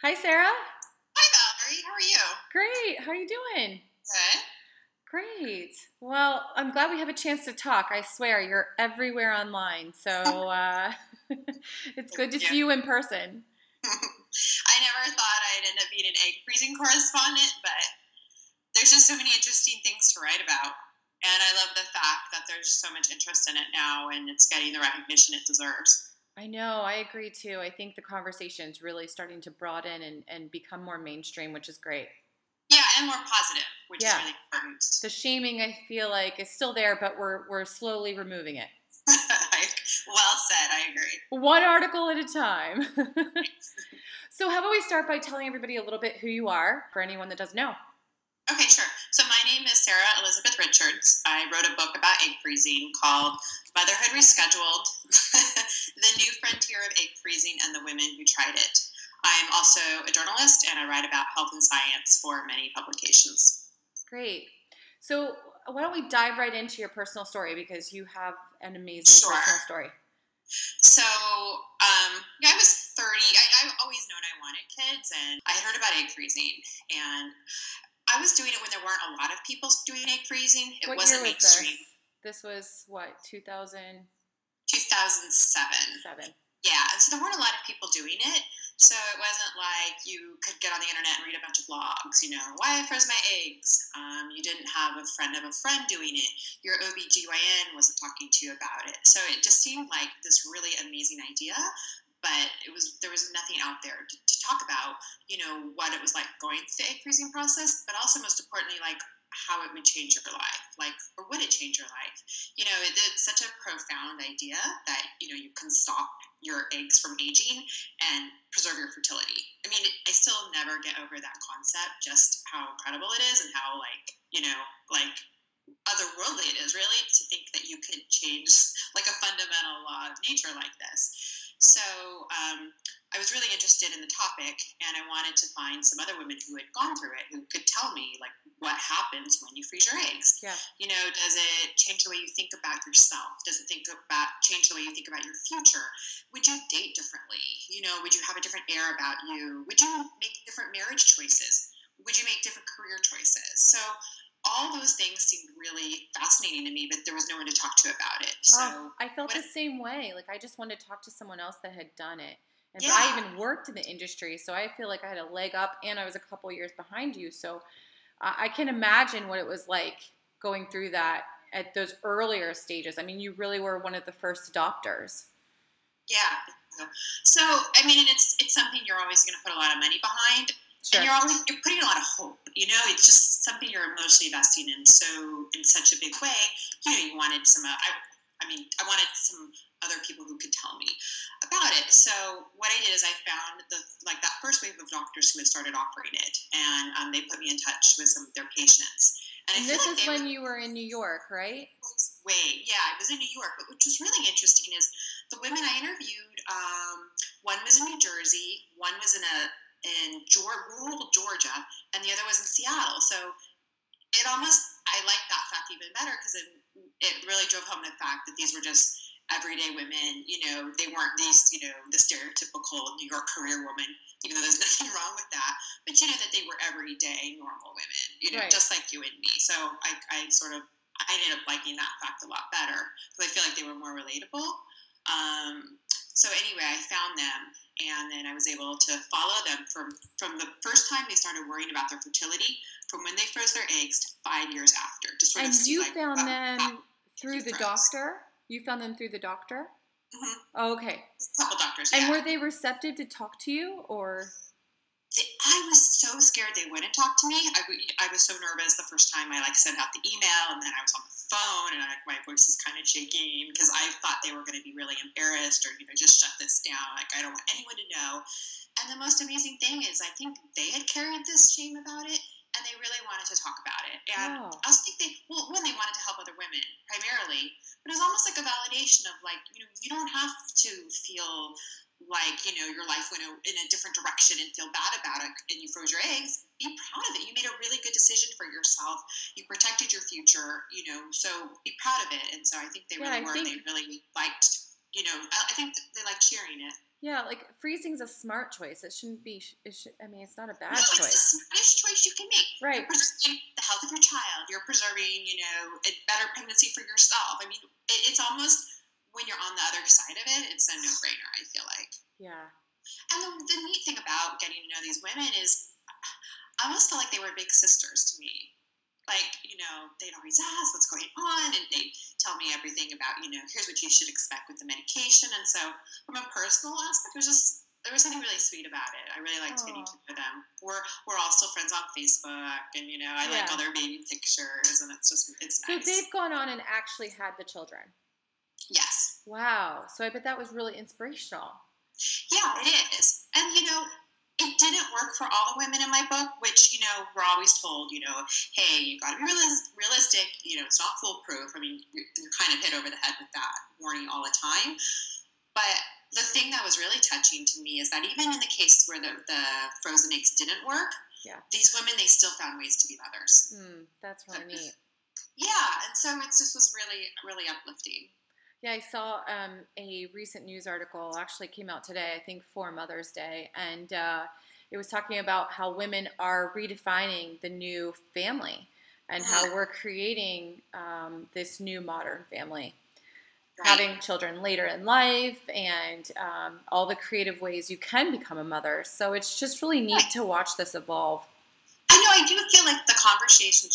Hi, Sarah. Hi, Valerie. How are you? Great. How are you doing? Good. Great. Well, I'm glad we have a chance to talk. I swear, you're everywhere online, so it's Thank good to you. see you in person. I never thought I'd end up being an egg freezing correspondent, but there's just so many interesting things to write about. And I love the fact that there's so much interest in it now and it's getting the recognition it deserves. I know, I agree too. I think the conversation's really starting to broaden and become more mainstream, which is great. Yeah, and more positive, which is Yeah. really important. The shaming, I feel like, is still there, but we're slowly removing it. Well said. I agree. One article at a time. So how about we start by telling everybody a little bit who you are for anyone that doesn't know? Okay, sure. So my name is Sarah Elizabeth Richards. I wrote a book about egg freezing called Motherhood Rescheduled, The New Frontier of Egg Freezing and the Women Who Tried It. I'm also a journalist and I write about health and science for many publications. Great. So why don't we dive right into your personal story because you have an amazing Sure. personal story. So, yeah, I was 30. I've always known I wanted kids, and I had heard about egg freezing, and I was doing it when there weren't a lot of people doing egg freezing. It What wasn't year was mainstream. this? This was what, 2007? 2007. Yeah, and so there weren't a lot of people doing it. So it wasn't like you could get on the internet and read a bunch of blogs, why I froze my eggs. You didn't have a friend of a friend doing it. Your OBGYN wasn't talking to you about it. So it just seemed like this really amazing idea, but there was nothing out there to talk about, what it was like going through the egg freezing process, but also most importantly, like how it would change your life, or would it change your life? It's such a profound idea that, you can stop your eggs from aging and preserve your fertility. I mean, I still never get over that concept, just how incredible it is and how, otherworldly it is, really, to think that you could change, like, a fundamental law of nature like this. So I was really interested in the topic, and I wanted to find some other women who had gone through it, who could tell me, like, what happens when you freeze your eggs. Yeah. Does it change the way you think about yourself? Does it change the way you think about your future? Would you date differently? Would you have a different air about you? Would you make different marriage choices? Would you make different career choices? So all those things seemed really fascinating to me, but there was no one to talk to about it. So I felt the same way. Like, I just wanted to talk to someone else that had done it. And Yeah. But I even worked in the industry, so I feel like I had a leg up, and I was a couple years behind you. So I can imagine what it was like going through that at those earlier stages. I mean, you really were one of the first adopters. Yeah. So, I mean, it's something you're always going to put a lot of money behind. Sure. And you're putting a lot of hope, it's just something you're emotionally investing in. So in such a big way, you wanted some, I wanted some other people who could tell me about it. So what I did is I found that first wave of doctors who had started offering it, and they put me in touch with some of their patients. And this is when you were in New York, right? I was in New York, but what was really interesting is the women I interviewed, one was in New Jersey, one was in rural Georgia, and the other was in Seattle. So I liked that fact even better because it really drove home the fact that these were just everyday women. They weren't these, the stereotypical New York career woman, even though there's nothing wrong with that. But that they were everyday normal women, Right. Just like you and me. So I ended up liking that fact a lot better because I feel like they were more relatable. So anyway, I found them, and then I was able to follow them from the first time they started worrying about their fertility, from when they froze their eggs to 5 years after. And you found them through the doctor? You found them through the doctor? Mm-hmm. Oh, okay. A couple doctors, And yeah. were they receptive to talk to you, or? I was so scared they wouldn't talk to me. I was so nervous the first time I sent out the email, and then I was on the phone, and my voice is kind of shaking because I thought they were going to be really embarrassed or just shut this down. I don't want anyone to know. And the most amazing thing is I think they had carried this shame about it, and they really wanted to talk about it. And Wow. I also think they wanted to help other women primarily, but it was almost like a validation of you don't have to feel like, your life went in a different direction and feel bad about it and you froze your eggs, be proud of it. You made a really good decision for yourself. You protected your future, so be proud of it. And so I think they really were. They really liked, I think they liked cheering it. Yeah, like freezing's a smart choice. It shouldn't be. I mean, it's not a bad choice. It's the smartest choice you can make. Right. You're preserving the health of your child. You're preserving, a better pregnancy for yourself. I mean, it's almost when you're on the other side of it, it's a no-brainer. I feel like. Yeah. And the neat thing about getting to know these women is, I almost felt like they were big sisters to me. Like, they'd always ask what's going on, and they'd tell me everything about, here's what you should expect with the medication. And so from a personal aspect, there was something really sweet about it. I really liked getting to know them. We're also friends on Facebook, and, I like all their baby pictures, and it's nice. So they've gone on and actually had the children? Yes. Wow. So I bet that was really inspirational. Yeah, it is. And, it didn't work for all the women in my book, which, we're always told, hey, you got to be realistic. It's not foolproof. I mean, you're kind of hit over the head with that warning all the time. But the thing that was really touching to me is that even in the case where the frozen eggs didn't work, these women, they still found ways to be mothers. That's really neat. Yeah, and so it just was really, really uplifting. Yeah, I saw a recent news article, actually came out today, I think for Mother's Day, and it was talking about how women are redefining the new family and how we're creating this new modern family, having children later in life and all the creative ways you can become a mother. So it's just really neat to watch this evolve. I know, I do feel like the conversation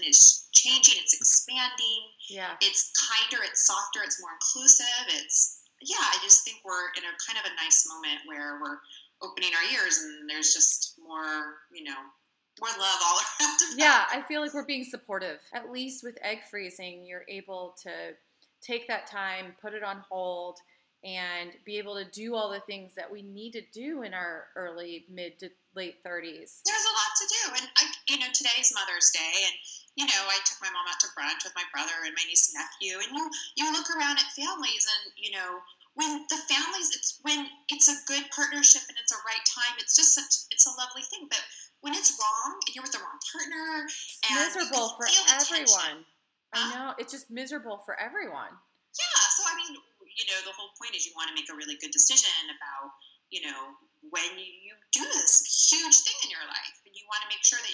is changing, it's expanding. Yeah. It's kinder, it's softer, it's more inclusive. I just think we're in a kind of a nice moment where we're opening our ears and there's just more, more love all around. Yeah, I feel like we're being supportive. At least with egg freezing, you're able to take that time, put it on hold, and be able to do all the things that we need to do in our early, mid to late 30s. There's a lot to do. And, today's Mother's Day, and, I took my mom out to brunch with my brother and my niece and nephew, and you look around at families and, when the families, when it's a good partnership and it's a right time, it's a lovely thing. But when it's wrong and you're with the wrong partner, it's miserable for everyone. I know, it's just miserable for everyone. Yeah, so I mean, the whole point is you want to make a really good decision about, when you do this huge thing in your life, and you want to make sure that,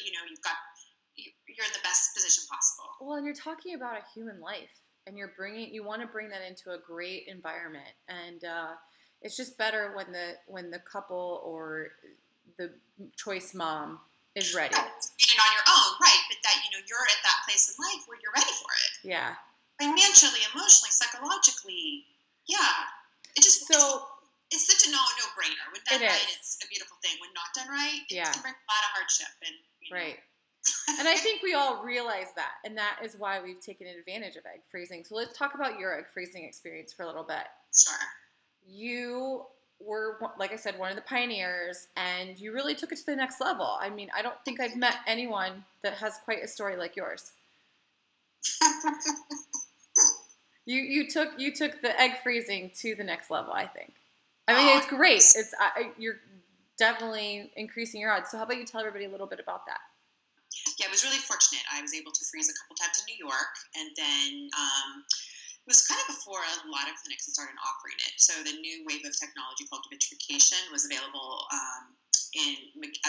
you're in the best position possible. Well, and you're talking about a human life, and you want to bring that into a great environment, and it's just better when the couple or the choice mom is ready. Right, being on your own, right? But that you're at that place in life where you're ready for it. Yeah. Financially, emotionally, psychologically, yeah. It's such a no-brainer. When done right, it's a beautiful thing. When not done right, it can bring a lot of hardship. And right. And I think we all realize that, and that is why we've taken advantage of egg freezing. So let's talk about your egg freezing experience for a little bit. Sure. You were, like I said, one of the pioneers, and you really took it to the next level. I mean, I don't think I've met anyone that has quite a story like yours. You took the egg freezing to the next level, I think. I mean, it's great. You're definitely increasing your odds. So how about you tell everybody a little bit about that? Yeah, I was really fortunate. I was able to freeze a couple times in New York, and then it was kind of before a lot of clinics had started offering it. So the new wave of technology called vitrification was available at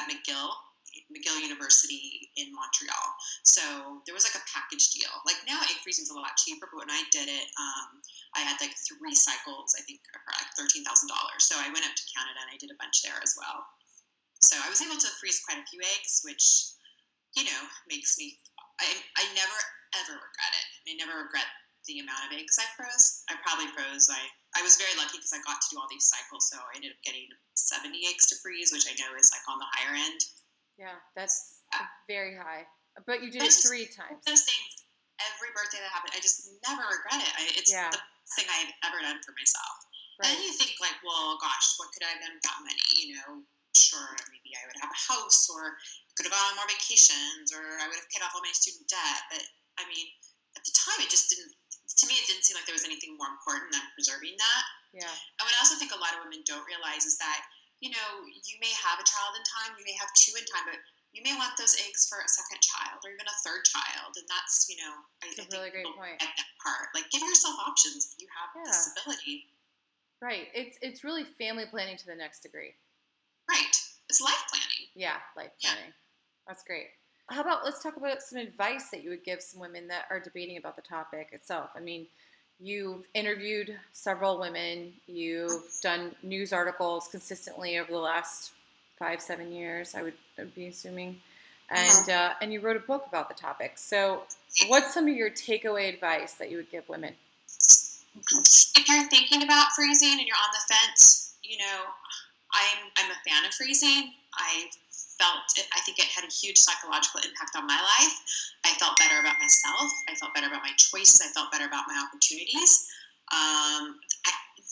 McGill University in Montreal. So there was like a package deal. Like now egg freezing is a lot cheaper, but when I did it, I had like 3 cycles, I think, for like $13,000. So I went up to Canada and I did a bunch there as well. So I was able to freeze quite a few eggs, which, makes me, I never ever regret it. I never regret the amount of eggs I froze. I probably froze, I was very lucky because I got to do all these cycles. So I ended up getting 70 eggs to freeze, which I know is like on the higher end. Yeah, that's very high. But you did it 3 times. Those things, every birthday that happened, I just never regret it. It's the best thing I've ever done for myself. Right. And you think like, well, gosh, what could I have done with that money? Sure, maybe I would have a house, or could have gone on more vacations, or I would have paid off all my student debt. But I mean, at the time, it just didn't. To me, it didn't seem like there was anything more important than preserving that. Yeah. And what I also think a lot of women don't realize is that, you may have a child in time, you may have two in time, but you may want those eggs for a second child or even a third child. And that's, I It's a think really great people point. get that part. Like, give yourself options if you have this ability. Right. It's really family planning to the next degree. Right. It's life planning. Yeah, life planning. That's great. How about, let's talk about some advice that you would give some women that are debating about the topic itself. I mean, you've interviewed several women. You've done news articles consistently over the last 5-7 years, I would be assuming. And you wrote a book about the topic. So what's some of your takeaway advice that you would give women? If you're thinking about freezing and you're on the fence, I'm a fan of freezing. I think it had a huge psychological impact on my life. I felt better about myself. I felt better about my choices. I felt better about my opportunities.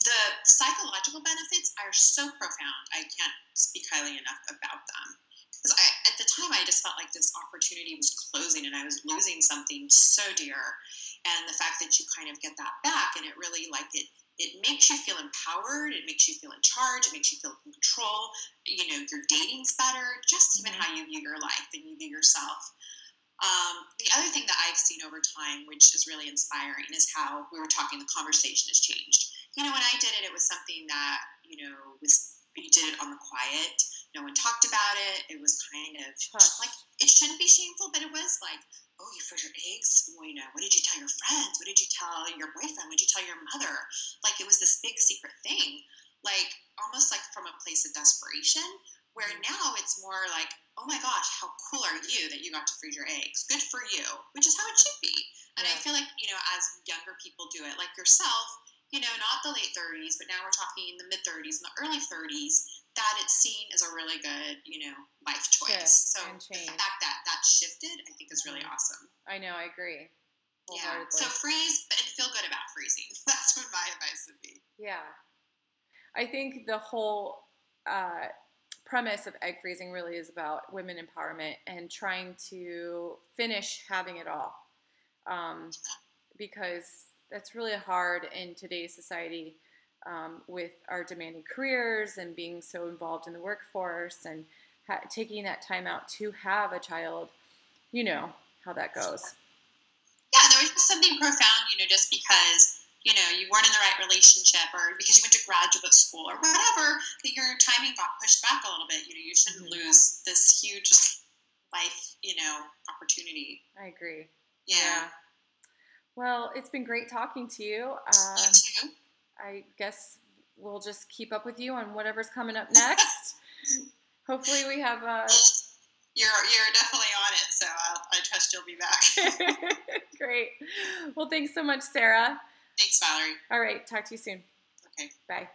The psychological benefits are so profound. I can't speak highly enough about them. Because at the time, I just felt like this opportunity was closing and I was losing something so dear. And the fact that you kind of get that back, and it really, it makes you feel empowered. It makes you feel in charge. It makes you feel in control. Your dating's better. Just even how you view your life and you view yourself. The other thing that I've seen over time, which is really inspiring, is how we were talking, the conversation has changed. When I did it, it was something that, you did it on the quiet. No one talked about it. It was kind of like, it shouldn't be shameful, but it was like, oh, you froze your eggs? Well, what did you tell your friends? What did you tell your boyfriend? What did you tell your mother? Like, it was this big secret thing, like almost like from a place of desperation, where now it's more like, oh my gosh, how cool are you that you got to freeze your eggs? Good for you, which is how it should be. And I feel like, as younger people do it, like yourself, not the late 30s, but now we're talking the mid 30s and the early 30s, that it's seen as a really good, life choice. So the fact that shifted, I think, is really awesome. I know, I agree. Yeah. So freeze and feel good about freezing. That's what my advice would be. Yeah. I think the whole premise of egg freezing really is about women empowerment and trying to finish having it all. Because that's really hard in today's society, with our demanding careers and being so involved in the workforce and taking that time out to have a child. You know how that goes. Yeah, there was something profound, just because, you weren't in the right relationship, or because you went to graduate school or whatever, that your timing got pushed back a little bit. You shouldn't lose this huge life, opportunity. I agree. Yeah. Well, it's been great talking to you. You too. I guess we'll just keep up with you on whatever's coming up next. Hopefully we have You're definitely on it, so I trust you'll be back. Great. Well, thanks so much, Sarah. Thanks, Valerie. All right. Talk to you soon. Okay. Bye.